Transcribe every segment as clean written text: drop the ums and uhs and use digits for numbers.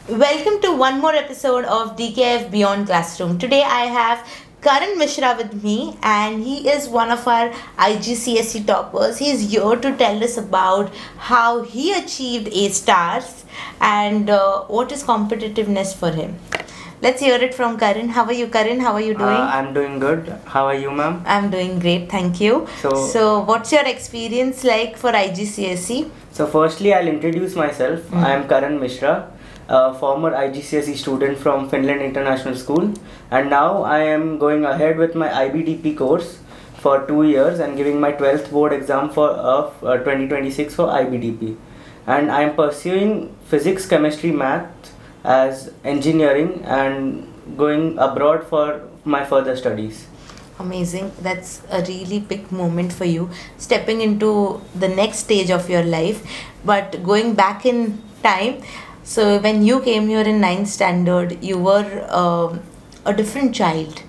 Welcome to one more episode of DKF Beyond Classroom. Today I have Karan Mishra with me, and he is one of our IGCSE toppers. He is here to tell us about how he achieved A stars and what is competitiveness for him. Let's hear it from Karan. How are you, Karan? How are you doing? I'm doing good. How are you, ma'am? I'm doing great, thank you. So what's your experience like for IGCSE? So firstly, I'll introduce myself. I am Karan Mishra, a former IGCSE student from Finland International School, and now I am going ahead with my IBDP course for 2 years and giving my 12th board exam of 2026 for IBDP. And I am pursuing physics, chemistry, math as engineering and going abroad for my further studies. Amazing. That's a really big moment for you, stepping into the next stage of your life. But going back in time, so when you came here in 9th standard, you were a different child.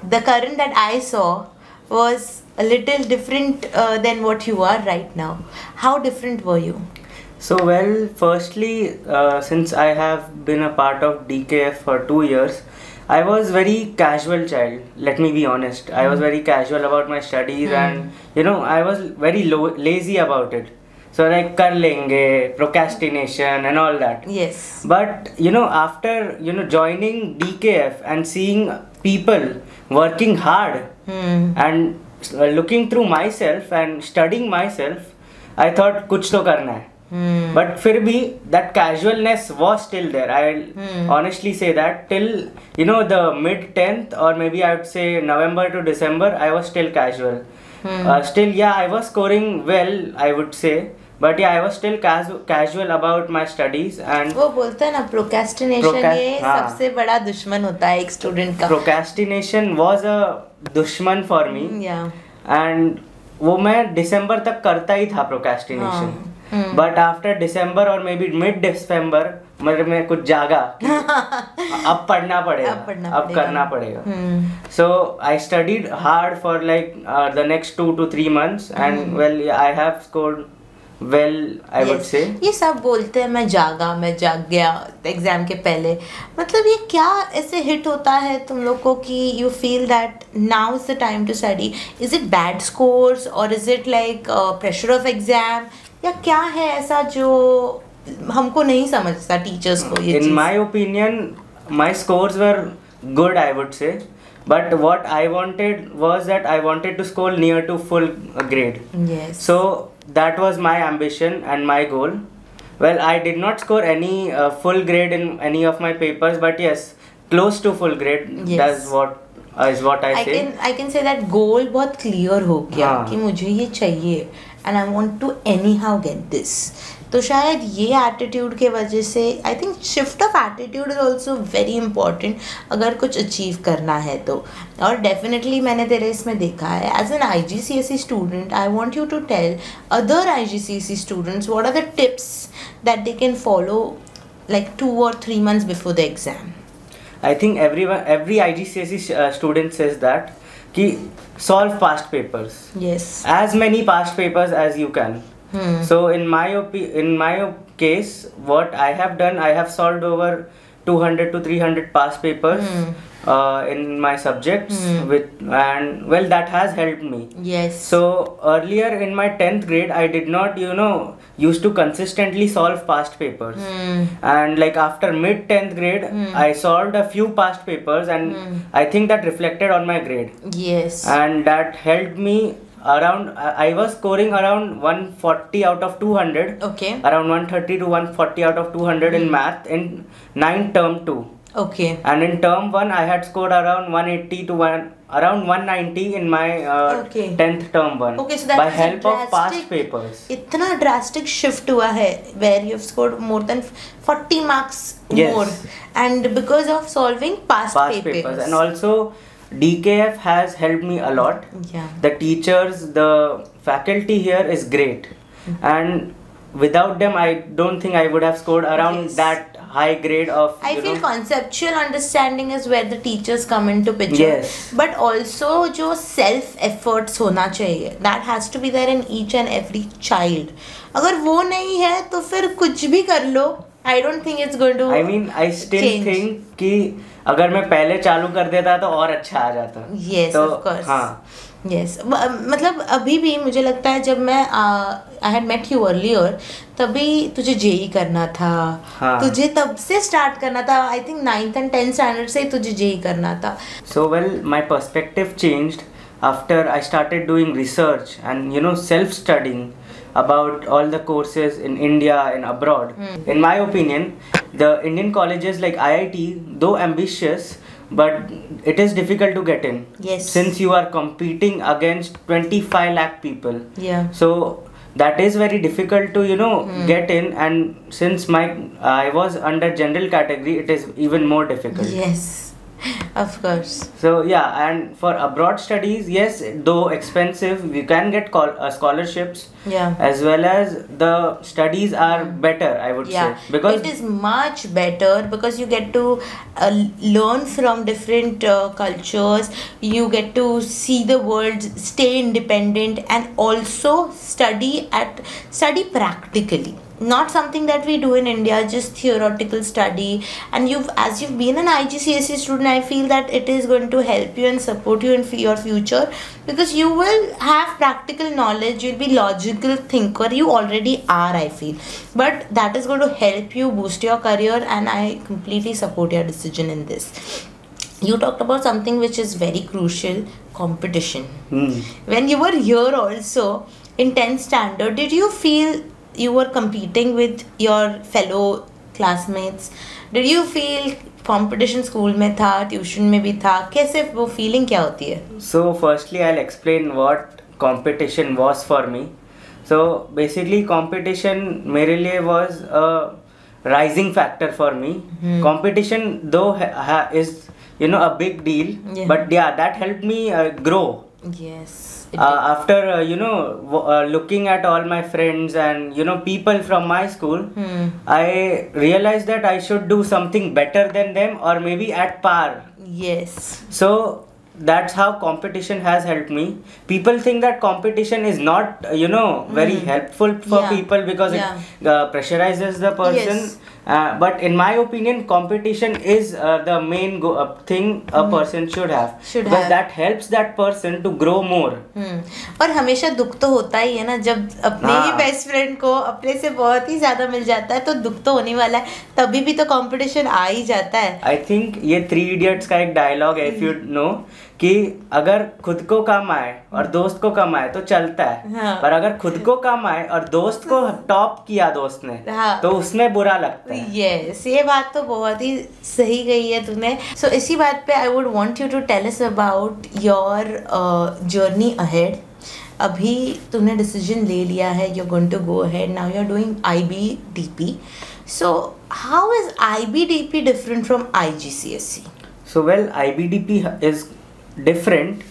The Karan that I saw was a little different than what you are right now. How different were you? So well, firstly, since I have been a part of DKF for 2 years, I was very casual child. Let me be honest. I was very casual about my studies, and I was very lazy about it. So like kar lenge, procrastination and all that. Yes. But after joining DKF and seeing people working hard and looking through myself and studying myself, I thought kuch to karna hai. But फिर भी that casualness was still there. I'll honestly say that till the mid 10th, or maybe I would say November to December, I was still casual. Still, yeah, I was scoring well, I would say. But yeah, I was still casual about my studies. And वो बोलता है ना, procrastination ये सबसे बड़ा दुश्मन होता है एक student का. Procrastination was a दुश्मन for me. Yeah. And वो मैं दिसंबर तक करता ही था procrastination. But after December or maybe mid December, मैं कुछ जागा कि अब पढ़ना पड़ेगा, अब करना पड़ेगा. So I studied hard for like the next 2 to 3 months, and well, I have scored well, I would say. ये सब बोलते हैं मैं जाग गया एग्जाम के पहले. मतलब ये क्या ऐसे हिट होता है तुम लोग को कि you feel that now is the time to study? Is it bad scores or is it like pressure of exam? या क्या है ऐसा जो हमको नहीं समझता टीचर्स को ये चीज़? In my opinion, my scores were good, I would say. But what I wanted was that I wanted to score near to full grade. Yes. So that was my ambition and my goal. Well, I did not score any full grade in any of my papers, but yes, close to full grade. Yes. That's what I say. I can say that goal बहुत clear हो गया कि मुझे ये चाहिए and I want to anyhow get this. तो शायद ये एटीट्यूड के वजह से I think shift of attitude is also very important अगर कुछ अचीव करना है तो. और डेफिनेटली मैंने तेरे इसमें देखा है as an IGCSE student. I want you to tell other IGCSE students what are the tips that they can follow like 2 or 3 months before the exam. I think every IGCSE student says that कि solve past papers. Yes. As many past papers as you can. So in my case, what I have done, I have solved over 200 to 300 past papers in my subjects, and well, that has helped me. Yes. So earlier in my 10th grade, I did not used to consistently solve past papers, and like after mid 10th grade, I solved a few past papers, and I think that reflected on my grade. Yes. And that helped me around. I was scoring around 140 out of 200. Okay. Around 130 to 140 out of 200 in math in 9 term 2. Okay. And in term 1 I had scored around 180 to around 190 in my 10th term 1. Okay, so that by help of past papers. इतना drastic shift हुआ है where you have scored more than 40 marks more, and because of solving past papers. And also DKF has helped me a lot. Yeah. The teachers, the faculty here is great, and without them I don't think I would have scored around that high grade of, I feel conceptual understanding is where the teachers come into picture. Yes. But also जो self efforts होना चाहिए, that has to be there in each and every child. अगर वो नहीं है तो फिर कुछ भी कर लो, I don't think it's going to. I mean, I still think कि अगर मैं पहले चालू कर देता तो और अच्छा आ जाता. Yes, तो, of course. हाँ. Yes, मतलब अभी भी मुझे लगता है जब मैं I had met you earlier, तभी तुझे जेई करना था. हाँ. तुझे तब से स्टार्ट करना था. I think 9th and 10th standard से ही तुझे जेई करना था. So well, my perspective changed after I started doing research and self-studying about all the courses in India and abroad. In my opinion, the Indian colleges like IIT, though ambitious, but it is difficult to get in. Yes. Since you are competing against 25 lakh people. Yeah. So that is very difficult to get in, and since I was under general category, it is even more difficult. Yes. Of course. So yeah, and for abroad studies, yes, though expensive, you can get scholarships. Yeah. As well as the studies are better, I would say, because it is much better because you get to learn from different cultures. You get to see the world, stay independent, and also study practically. Not something that we do in India, just theoretical study. And as you've been an IGCSE student, I feel that it is going to help you and support you in your future, because you will have practical knowledge, you'll be logical thinker, you already are, I feel. But that is going to help you boost your career, and I completely support your decision in this. You talked about something which is very crucial, competition. When you were here also, in 10th standard, did you feel you were competing with your fellow classmates? Did you feel competition school में था, tuition में भी था? कैसे वो feeling क्या होती है? So firstly, I'll explain what competition was for me. So basically, competition मेरे लिए was a rising factor for me. Competition though is a big deal, but yeah, that helped me grow. Yes. After looking at all my friends and people from my school, I realized that I should do something better than them, or maybe at par. Yes. So that's how competition has helped me. People think that competition is not very helpful for people because it pressurizes the person. Yes. But in my opinion, competition is the main thing a person should have. Because that helps that person to grow more. और हमेशा दुख तो होता ही है ना, जब अपने ही best friend को अपने से बहुत ही ज्यादा मिल जाता है तो दुख तो होने वाला है, तभी भी तो कंपटीशन आ ही जाता है. I think ये 3 Idiots का एक डायलॉग है, if you know, कि अगर खुद को कम आए और दोस्त को कम आए तो चलता है, पर अगर खुद को कम आए और दोस्त को टॉप किया दोस्त ने, तो उसमें बुरा लगता है. Yes, ये बात तो बहुत ही सही गई है तूने. So इसी बात पे I would want you to tell us about your journey ahead. अभी तूने decision ले लिया है, you're going to go ahead, now you're doing IBDP. So how is IBDP different from IGCSE? So well, IBDP is different,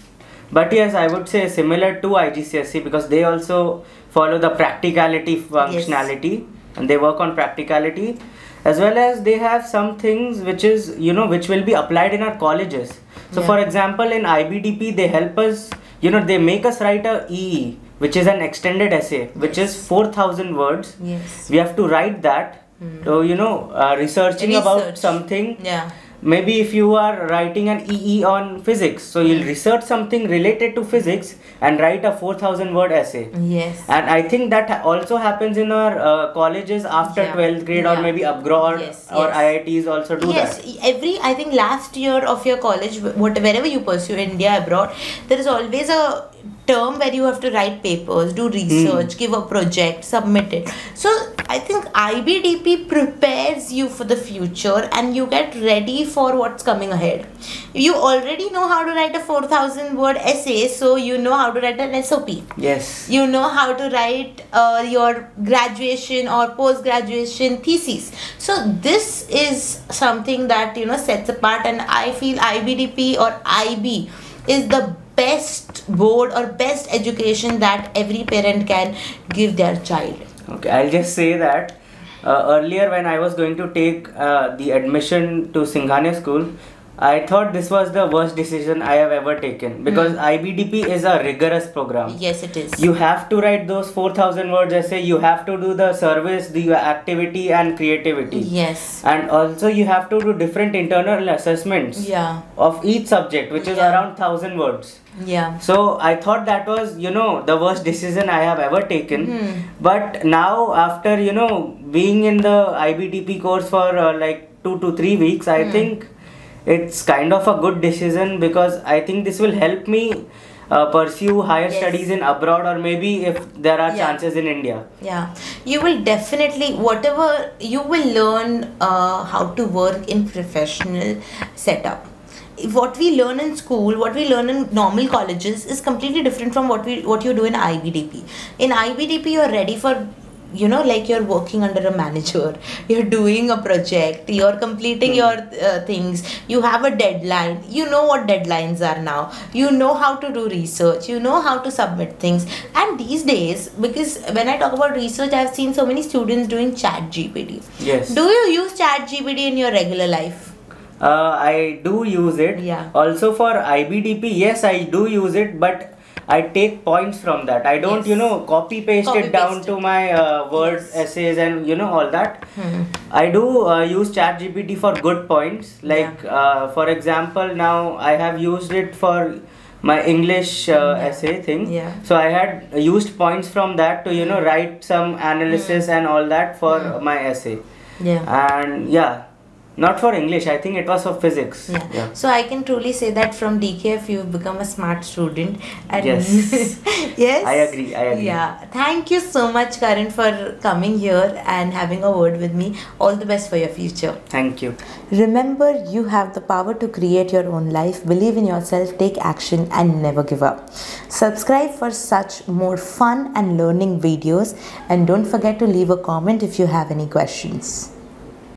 but yes, I would say similar to IGCSE because they also follow the practicality functionality, and they work on practicality, as well as they have some things which is which will be applied in our colleges. So for example, in IBDP they help us, they make us write a EE, which is an extended essay, which is 4,000 words. Yes. We have to write that. So researching about something. Yeah. Maybe if you are writing an EE on physics, so you'll research something related to physics and write a 4,000 word essay. Yes. And I think that also happens in our colleges after 12th grade or maybe abroad, or IITs also do that. Yes, I think last year of your college, wherever you pursue, India, abroad, there is always a term where you have to write papers, do research, give a project, submit it. So I think IBDP prepares you for the future and you get ready for what's coming ahead. You already know how to write a 4,000 word essay, so you know how to write an SOP. Yes. You know how to write your graduation or post-graduation thesis. So this is something that sets apart, and I feel IBDP or IB is the best board or best education that every parent can give their child. Okay, I'll just say that earlier when I was going to take the admission to Singhania school, I thought this was the worst decision I have ever taken, because IBDP is a rigorous program. Yes, it is. You have to write those 4,000 words essay, you have to do the service, the activity and creativity. Yes. And also you have to do different internal assessments of each subject, which is around 1,000 words. Yeah. So I thought that was, the worst decision I have ever taken. But now after, being in the IBDP course for like 2 to 3 weeks, I think it's kind of a good decision, because I think this will help me pursue higher studies in abroad, or maybe if there are chances in India. Yeah, you will definitely, whatever you will learn how to work in professional setup. What we learn in school, what we learn in normal colleges is completely different from what you do in IBDP. In IBDP, you're ready for, like you're working under a manager, you're doing a project, you're completing your things, you have a deadline, you know what deadlines are now, you know how to do research, you know how to submit things. And these days, because when I talk about research, I've seen so many students doing ChatGPT. Yes. Do you use ChatGPT in your regular life? I do use it. Yeah. Also for IBDP, yes, I do use it, but I take points from that. I don't, copy paste it down to my word essays and all that. I do use ChatGPT for good points. Like for example, now I have used it for my English essay thing. So I had used points from that to write some analysis and all that for my essay. And not for English, I think it was for physics. So I can truly say that from DKF you've become a smart student. And yes. Yes. I agree. Yeah. Thank you so much, Karan, for coming here and having a word with me. All the best for your future. Thank you. Remember, you have the power to create your own life. Believe in yourself, take action, and never give up. Subscribe for such more fun and learning videos, and don't forget to leave a comment if you have any questions.